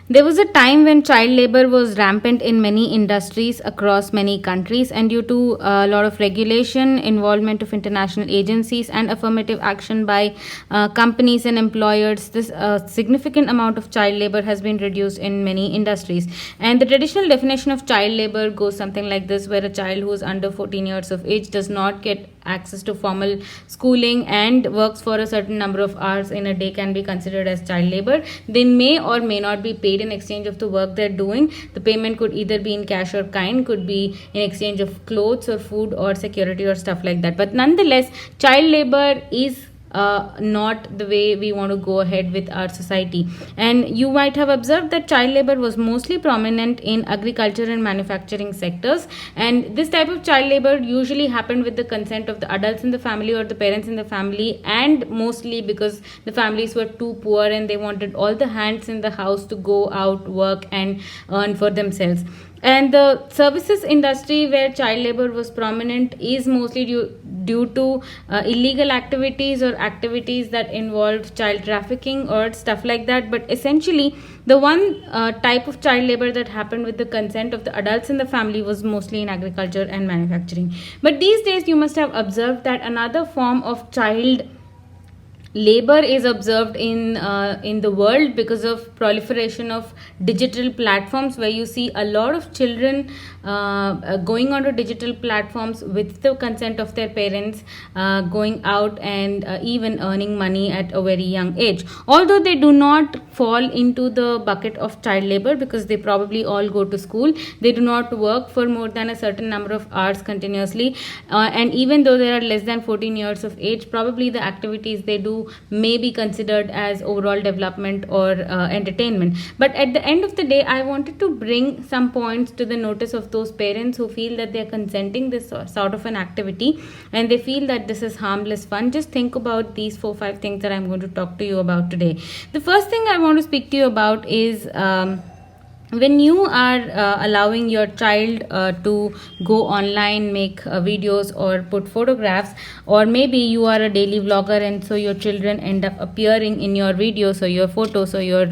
There was a time when child labor was rampant in many industries across many countries, and due to a lot of regulation, involvement of international agencies, and affirmative action by companies and employers, this significant amount of child labor has been reduced in many industries. And the traditional definition of child labor goes something like this, where a child who is under 14 years of age does not get access to formal schooling and works for a certain number of hours in a day can be considered as child labor. They may or may not be paid in exchange of the work they're doing. The payment could either be in cash or kind, could be in exchange of clothes or food or security or stuff like that. But nonetheless, child labor is not the way we want to go ahead with our society. And you might have observed that child labor was mostly prominent in agriculture and manufacturing sectors. And this type of child labor usually happened with the consent of the adults in the family or the parents in the family, and mostly because the families were too poor and they wanted all the hands in the house to go out, work, and earn for themselves. And the services industry where child labor was prominent is mostly due to illegal activities or activities that involve child trafficking or stuff like that. But essentially, the one type of child labor that happened with the consent of the adults in the family was mostly in agriculture and manufacturing. But these days, you must have observed that another form of child labor is observed in the world because of proliferation of digital platforms, where you see a lot of children going onto digital platforms with the consent of their parents, going out and even earning money at a very young age, although they do not fall into the bucket of child labor because they probably all go to school. They do not work for more than a certain number of hours continuously, and even though they are less than 14 years of age, probably the activities they do may be considered as overall development or entertainment. But at the end of the day, I wanted to bring some points to the notice of those parents who feel that they are consenting this sort of an activity and they feel that this is harmless fun. Just think about these 4-5 things that I'm going to talk to you about today. The first thing I want to speak to you about is when you are allowing your child to go online, make videos or put photographs, or maybe you are a daily vlogger and so your children end up appearing in your videos or your photos or your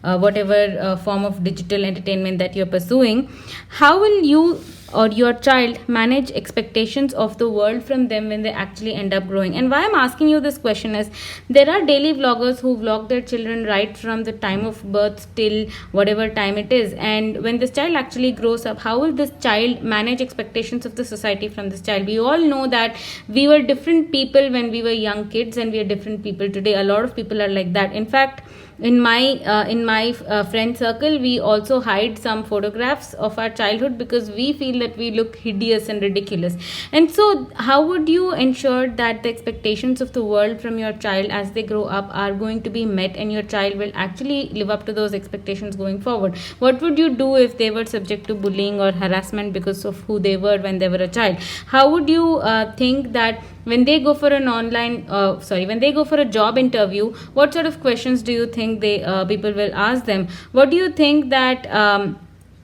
whatever form of digital entertainment that you're pursuing, how will you or your child manage expectations of the world from them when they actually end up growing? And why I'm asking you this question is, there are daily vloggers who vlog their children right from the time of birth till whatever time it is, and when this child actually grows up, how will this child manage expectations of the society from this child? We all know that we were different people when we were young kids and we are different people today. A lot of people are like that. In fact, in my friend circle, we also hide some photographs of our childhood because we feel that we look hideous and ridiculous. And so how would you ensure that the expectations of the world from your child as they grow up are going to be met and your child will actually live up to those expectations going forward? What would you do if they were subject to bullying or harassment because of who they were when they were a child? How would you think that when they go for when they go for a job interview, what sort of questions do you think they people will ask them? What do you think that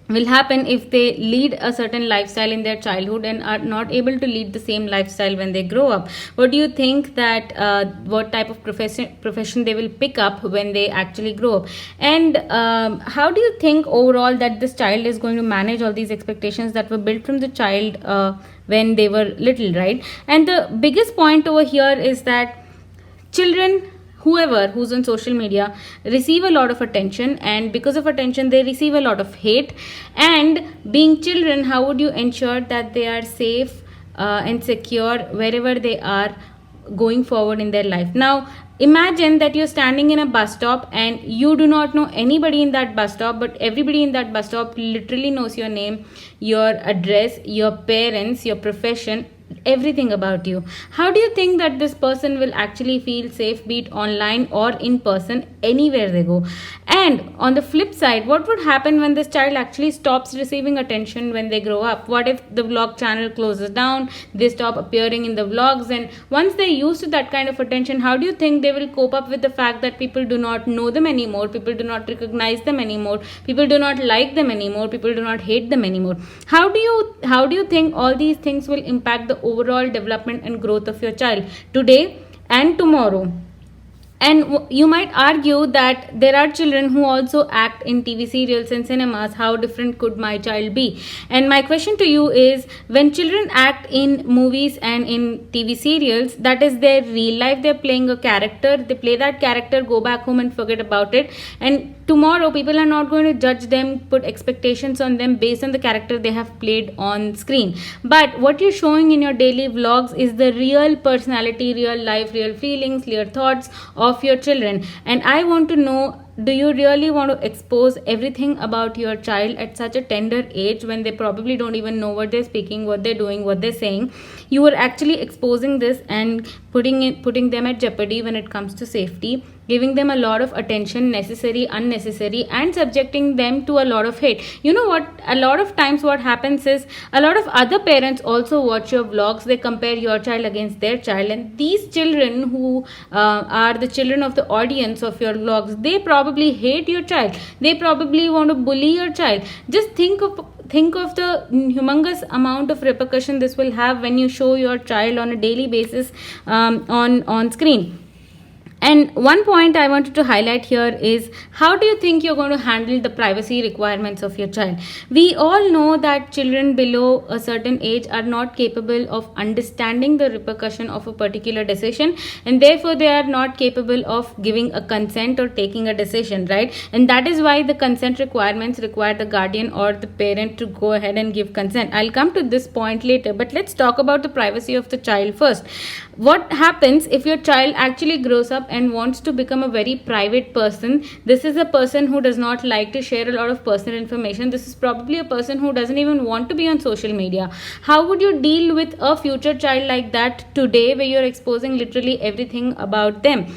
will happen if they lead a certain lifestyle in their childhood and are not able to lead the same lifestyle when they grow up? What do you think that what type of profession they will pick up when they actually grow up? And how do you think overall that this child is going to manage all these expectations that were built from the child when they were little, right? And the biggest point over here is that children, whoever who's on social media, receive a lot of attention, and because of attention they receive a lot of hate. And being children, how would you ensure that they are safe and secure wherever they are going forward in their life? Now imagine that you're standing in a bus stop and you do not know anybody in that bus stop, but everybody in that bus stop literally knows your name, your address, your parents, your profession, everything about you. How do you think that this person will actually feel safe, be it online or in person, anywhere they go? And on the flip side, what would happen when this child actually stops receiving attention when they grow up? What if the vlog channel closes down, they stop appearing in the vlogs, and once they're used to that kind of attention, how do you think they will cope up with the fact that people do not know them anymore, people do not recognize them anymore, people do not like them anymore, people do not hate them anymore? How do you think all these things will impact the overall development and growth of your child today and tomorrow? And you might argue that there are children who also act in TV serials and cinemas. How different could my child be? And my question to you is, when children act in movies and in TV serials, that is their real life. They're playing a character, they play that character, go back home and forget about it. And tomorrow, people are not going to judge them, put expectations on them based on the character they have played on screen. But what you're showing in your daily vlogs is the real personality, real life, real feelings, real thoughts of your children. And I want to know, do you really want to expose everything about your child at such a tender age, when they probably don't even know what they're speaking, what they're doing, what they're saying? You are actually exposing this and putting them at jeopardy when it comes to safety, giving them a lot of attention, necessary, unnecessary, and subjecting them to a lot of hate. You know what, a lot of times what happens is, a lot of other parents also watch your vlogs, they compare your child against their child, and these children who are the children of the audience of your vlogs, they probably hate your child, they probably want to bully your child. Just think of the humongous amount of repercussion this will have when you show your child on a daily basis on screen. And one point I wanted to highlight here is, how do you think you're going to handle the privacy requirements of your child? We all know that children below a certain age are not capable of understanding the repercussion of a particular decision, and therefore they are not capable of giving a consent or taking a decision, right? And that is why the consent requirements require the guardian or the parent to go ahead and give consent. I'll come to this point later, but let's talk about the privacy of the child first. What happens if your child actually grows up and wants to become a very private person? This is a person who does not like to share a lot of personal information. This is probably a person who doesn't even want to be on social media. How would you deal with a future child like that today, where you're exposing literally everything about them?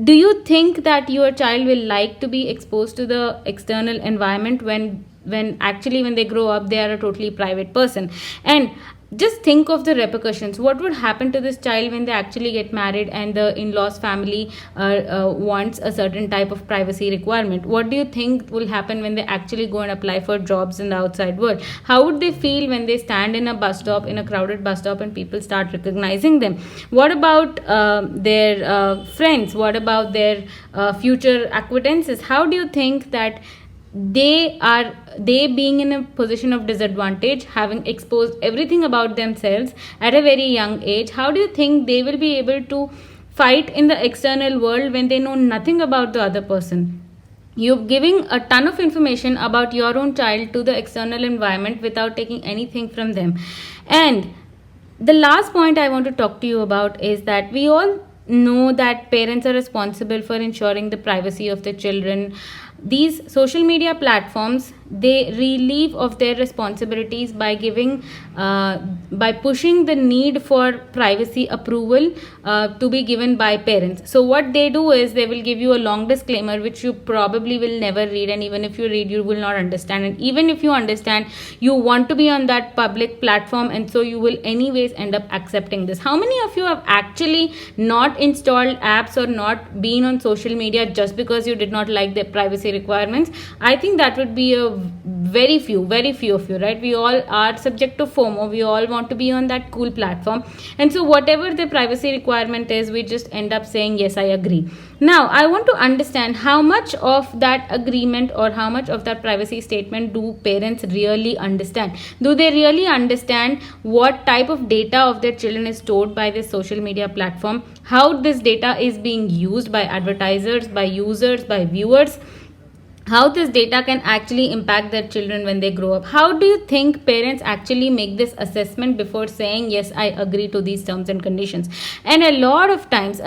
Do you think that your child will like to be exposed to the external environment when actually when they grow up they are a totally private person? And just think of the repercussions. What would happen to this child when they actually get married and the in-laws family wants a certain type of privacy requirement? What do you think will happen when they actually go and apply for jobs in the outside world? How would they feel when they stand in a bus stop, in a crowded bus stop, and people start recognizing them? What about their friends? What about their future acquaintances? How do you think that they being in a position of disadvantage, having exposed everything about themselves at a very young age, how do you think they will be able to fight in the external world when they know nothing about the other person? You're giving a ton of information about your own child to the external environment without taking anything from them. And the last point I want to talk to you about is that we all know that parents are responsible for ensuring the privacy of their children. These social media platforms, they relieve of their responsibilities by by pushing the need for privacy approval to be given by parents. So what they do is, they will give you a long disclaimer which you probably will never read, and even if you read, you will not understand, and even if you understand, you want to be on that public platform, and so you will anyways end up accepting this. How many of you have actually not installed apps or not been on social media just because you did not like their privacy requirements? I think that would be a very few of you, right? We all are subject to FOMO. We all want to be on that cool platform, and so whatever the privacy requirement is, we just end up saying yes, I agree. Now I want to understand, how much of that agreement or how much of that privacy statement do parents really understand? Do they really understand what type of data of their children is stored by this social media platform, how this data is being used by advertisers, by users, by viewers, how this data can actually impact their children when they grow up? How do you think parents actually make this assessment before saying yes, I agree to these terms and conditions? And a lot of times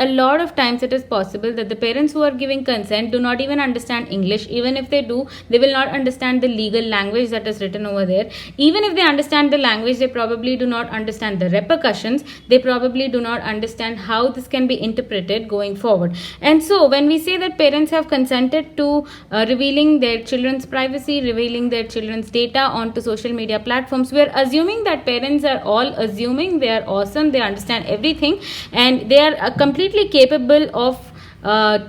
it is possible that the parents who are giving consent do not even understand English. Even if they do, they will not understand the legal language that is written over there. Even if they understand the language, they probably do not understand the repercussions. They probably do not understand how this can be interpreted going forward. And so when we say that parents have consented to revealing their children's privacy, revealing their children's data onto social media platforms, we are assuming that parents are all assuming they are awesome, they understand everything, and they are completely capable of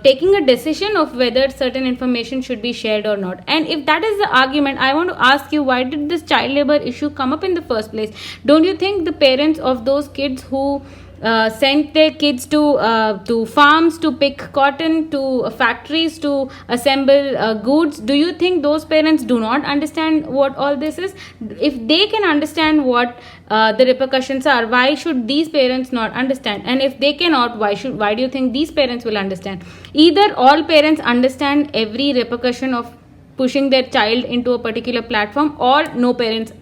taking a decision of whether certain information should be shared or not. And if that is the argument, I want to ask you, why did this child labor issue come up in the first place? Don't you think the parents of those kids who sent their kids to farms to pick cotton, to factories to assemble goods. Do you think those parents do not understand what all this is? If they can understand what the repercussions are, why should these parents not understand? And if they cannot, why do you think these parents will understand? Either all parents understand every repercussion of pushing their child into a particular platform, or no parent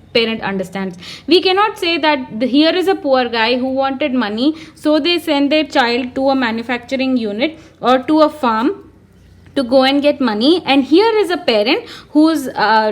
understands. We cannot say that here is a poor guy who wanted money, so they send their child to a manufacturing unit or to a farm to go and get money, and here is a parent who's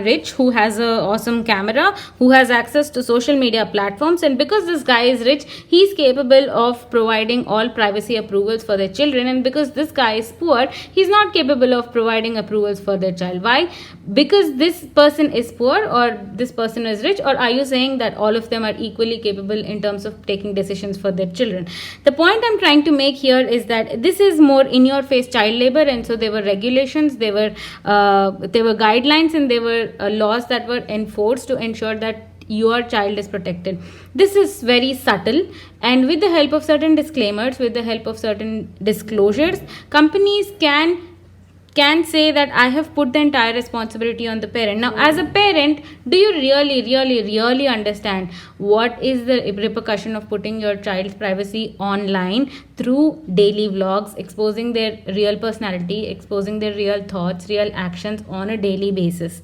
rich, who has a awesome camera, who has access to social media platforms, and because this guy is rich, he's capable of providing all privacy approvals for their children, and because this guy is poor, he's not capable of providing approvals for their child. Why? Because this person is poor or this person is rich? Or are you saying that all of them are equally capable in terms of taking decisions for their children? The point I'm trying to make here is that this is more in your face child labor, and so there were regulations, there were guidelines, and there were laws that were enforced to ensure that your child is protected. This is very subtle, and with the help of certain disclaimers, with the help of certain disclosures, companies can say that I have put the entire responsibility on the parent. Now, as a parent, do you really understand what is the repercussion of putting your child's privacy online through daily vlogs, exposing their real personality, exposing their real thoughts, real actions on a daily basis?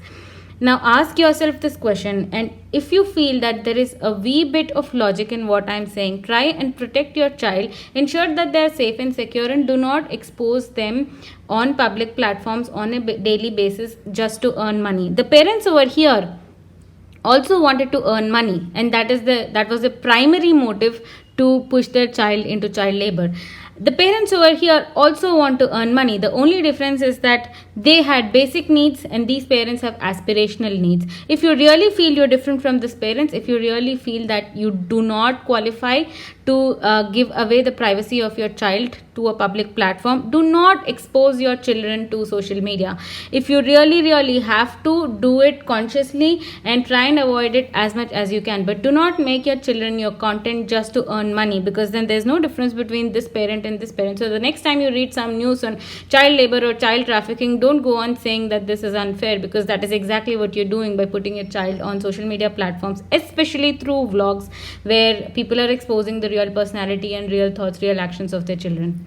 Now ask yourself this question, and if you feel that there is a wee bit of logic in what I'm saying, try and protect your child, ensure that they are safe and secure, and do not expose them on public platforms on a daily basis just to earn money. The parents over here also wanted to earn money, and that was the primary motive to push their child into child labor. The parents over here also want to earn money. The only difference is that they had basic needs and these parents have aspirational needs. If you really feel you're different from these parents, if you really feel that you do not qualify to give away the privacy of your child to a public platform, do not expose your children to social media. If you really have to, do it consciously and try and avoid it as much as you can, but do not make your children your content just to earn money, because then there's no difference between this parent and this parent. So the next time you read some news on child labor or child trafficking, don't go on saying that this is unfair, because that is exactly what you're doing by putting your child on social media platforms, especially through vlogs where people are exposing the real personality and real thoughts, real actions of their children.